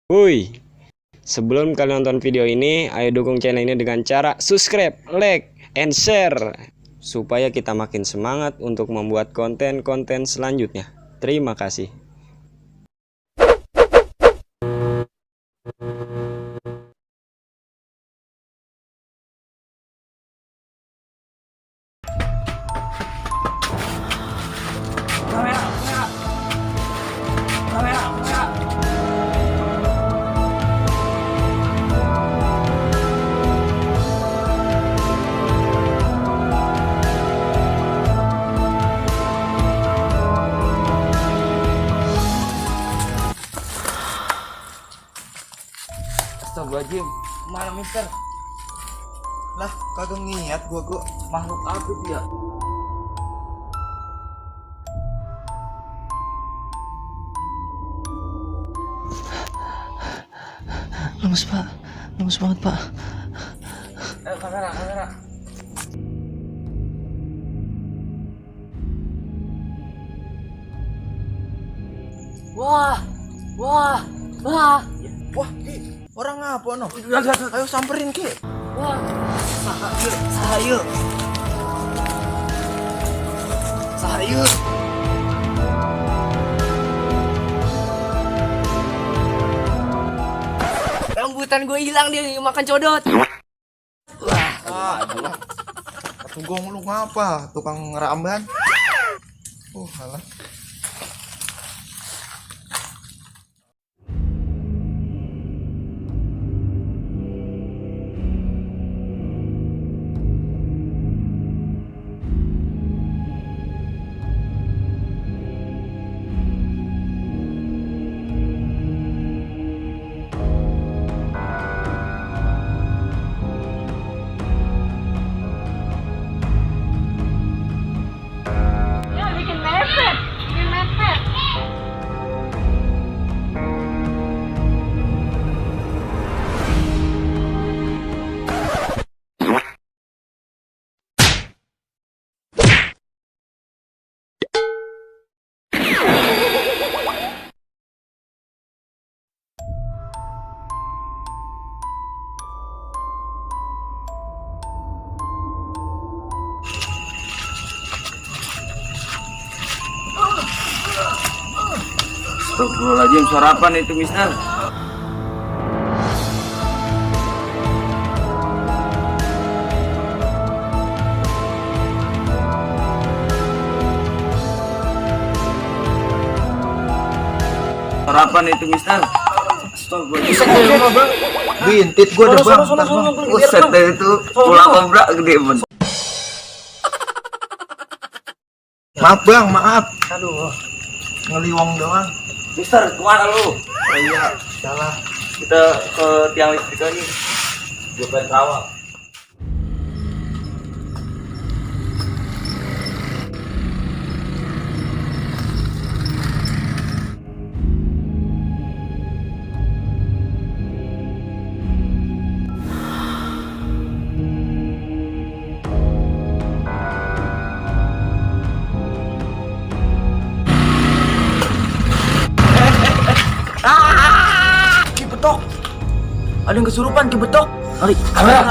Woi, sebelum kalian nonton video ini, ayo dukung channel ini dengan cara subscribe, like, and share supaya kita makin semangat untuk membuat konten-konten selanjutnya. Terima kasih. Astagfirullahaladzim, mana mister? Lah, kagak niat gua Makhluk apa ya? Lemes pak, lemes banget pak. Kamera. Wah. Wah, Ki, orang apa no? Ayo samperin Ki. Wah. Sahayu. Rambutan gue hilang dia makan codot. Tunggu lu ngapa? Tukang ngeramban. Alah. Astagfirullahaladzim, sarapan itu mister. Sarapan itu mister. Astagfirullahaladzim. Bintit gua deh bang. Buset deh itu pulang kobra gede banget. Maaf bang, maaf. Aduh, Ngeliwong doang. mister kemana lu? Iya, salah. Kita ke tiang listrik lagi. Gue pengen terawal. Ki betok. Ada yang kesurupan Ki betok. Mari, kamera.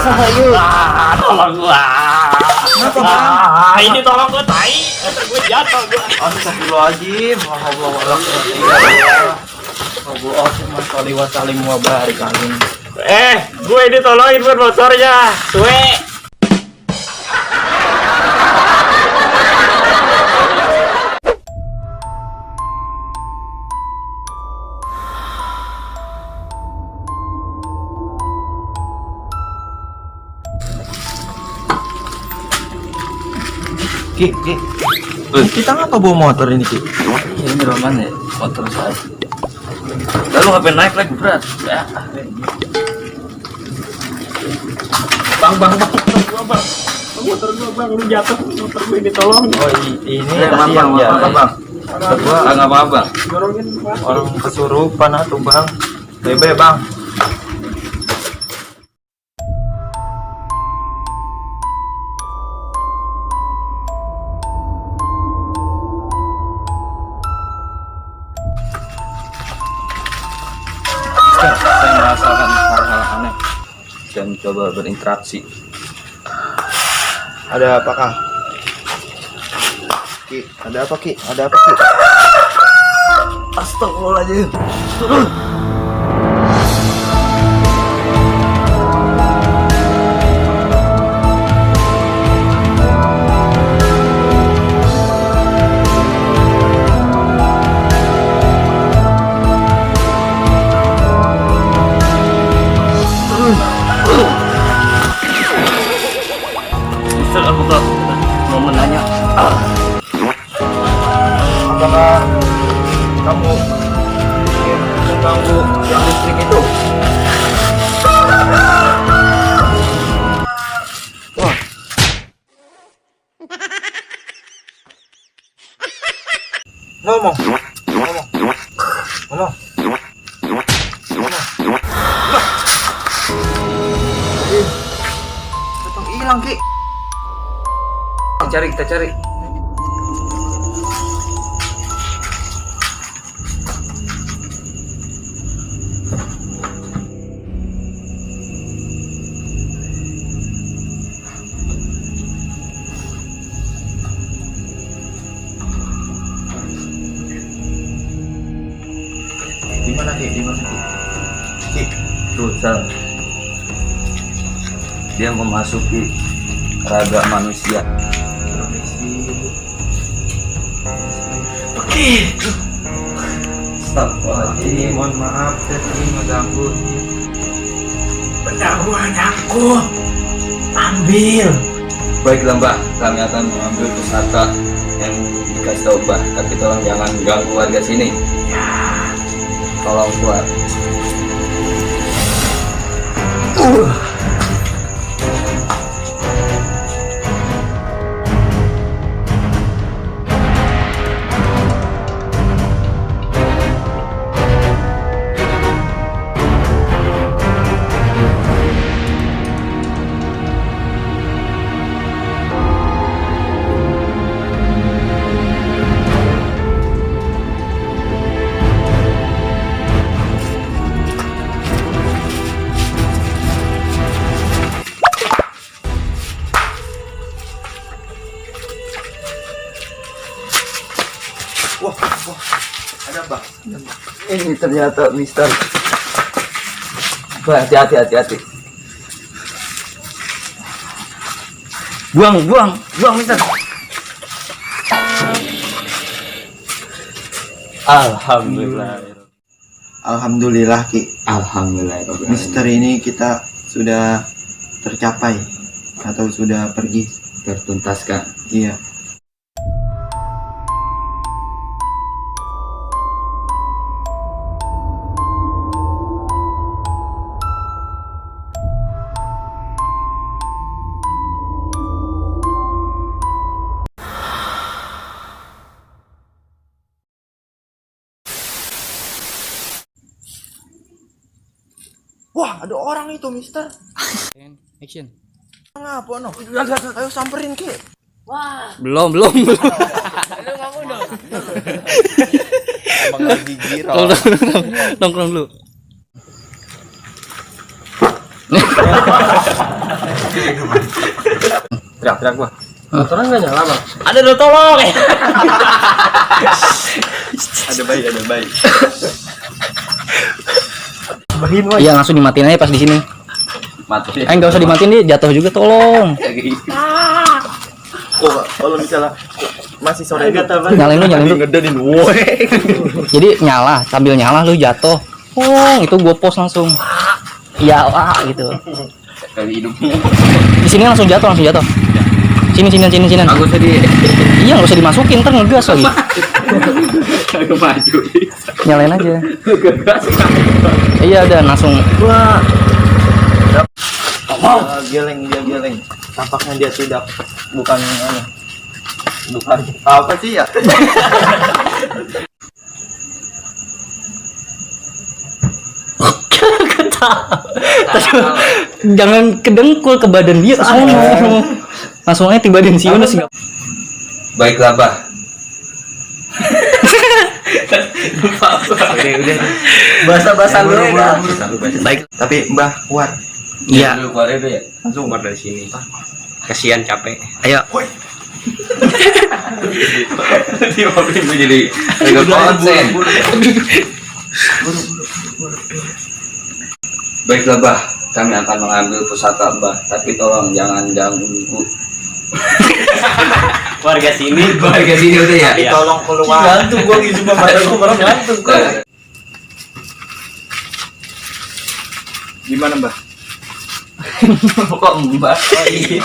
Sahayu. Tolong gua. Kenapa bang? Ini tolong gua tai. Gue jatuh gua. Astagfirullahaladzim. Alhamdulillah. Gue ini tolongin buat motornya. Suwe. Ki. Kita ngapa bawa motor ini Ki? Ini Roman ya, motor saya. Lalu HP naik lagi berat. Ya. Bang. motor gua bang, lu jatuh motor gua ditolong. Oh ini Bang, kasihan ya. bang. Nggak apa bang. Dorongin bang. Orang kesurupan atuh bang. Bebe bang. Saya merasakan hal-hal aneh dan mencoba berinteraksi. Ada apakah? Ki, ada apa Ki? Ada apa Ki? Astagfirullahaladzim. Mister, aku mau menanya. Apakah kamu ingin mengganggu yang listrik itu? Wah. Ngomong. Tetap hilang Ki. Kita cari. Di mana Ki? Ki. Tuh, Sal. Dia memasuki raga manusia. Astagfirullahaladzim. Mohon maaf, saya sering mengganggu. Pendaruanku, ambil. Baiklah Mbak, kami akan mengambil pusaka yang dikasih tahu Mbak. Tapi tolong jangan ganggu warga sini. Ya. Tolong keluar. Wah, ada bang. Ini ternyata Mister. Mbak, hati-hati. Buang Mister. Alhamdulillah Ki. Alhamdulillah. Misteri ini kita sudah tercapai atau sudah pergi. Tertuntaskan. Iya. Wah, ada orang itu, Mister. Action. Ngapa no? Ayo samperin Ki. Belum. Emang lagi girau. Nongkrong dulu. Teriak gua. Motornya nggak nyala bang. Ada udah tolong. Ada bayi. Iya langsung dimatiin aja pas di sini. Mati. Nggak usah dimatiin, dia jatuh juga, tolong. Oh, kalau misalnya masih sore itu Nyalain lu. ngedenin. Woi. Jadi sambil nyala lu jatuh. Itu gue post langsung. Iya, wah gitu. Kali hidupnya. Di sini langsung jatuh. Sini. Aku sedih. Iya, nggak usah dimasukin, ntar ngegas lagi. Aku maju. Nyalain aja. Iya, udah langsung. Dia geleng. Tampaknya dia tidak bukan apa sih ya? Jangan kedengkul ke badan dia, langsung aja tiba di sini sih. Baiklah, Bah. Udah. Bahasa-bahasa lu ya. Baik, Tapi Mbah kuat. iya. Dulu keluar itu ya. Langsung keluar dari sini. Kasihan capek. Ayo. Gue jadi nggak konsen. Baiklah, Bah. Kami akan mengambil pusaka Mbah, tapi tolong jangan ganggu Warga sini. warga sini udah ya. Iya. Tolong keluar. Ngantuk gua gitu mata gua baru ngantuk. Gimana Mbah? Kok Mbah? Oh iya.